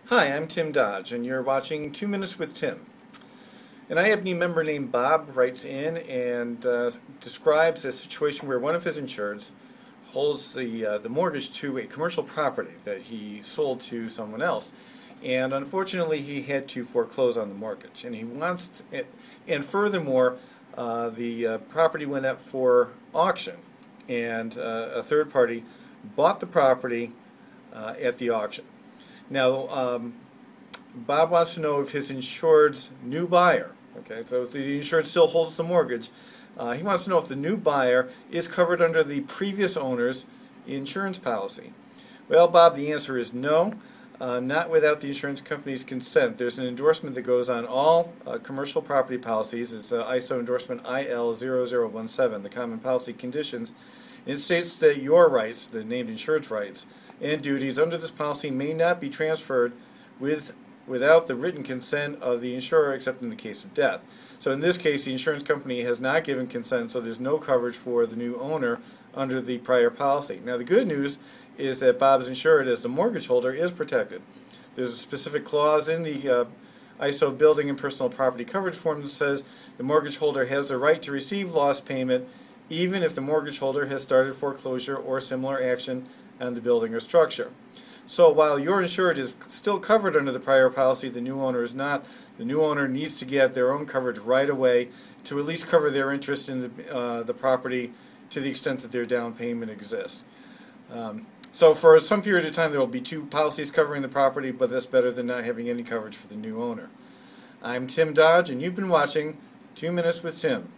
Hi, I'm Tim Dodge, and you're watching 2 Minutes with Tim. An IABNE member named Bob writes in and describes a situation where one of his insureds holds the mortgage to a commercial property that he sold to someone else. And unfortunately, he had to foreclose on the mortgage. And he wants to, and furthermore, the property went up for auction, and a third party bought the property at the auction. Now, Bob wants to know if his insured's new buyer, okay, so the insured still holds the mortgage, he wants to know if the new buyer is covered under the previous owner's insurance policy. Well, Bob, the answer is no, not without the insurance company's consent. There's an endorsement that goes on all commercial property policies. It's ISO endorsement IL0017, the common policy conditions. It states that your rights, the named insured's rights, and duties under this policy may not be transferred without the written consent of the insurer, except in the case of death. So in this case, the insurance company has not given consent, so there's no coverage for the new owner under the prior policy. Now the good news is that Bob's insured, as the mortgage holder, is protected. There's a specific clause in the ISO building and personal property coverage form that says the mortgage holder has the right to receive loss payment even if the mortgage holder has started foreclosure or similar action on the building or structure. So while your insured is still covered under the prior policy, the new owner is not. The new owner needs to get their own coverage right away to at least cover their interest in the property to the extent that their down payment exists. So for some period of time there will be two policies covering the property, but that's better than not having any coverage for the new owner. I'm Tim Dodge, and you've been watching 2 Minutes with Tim.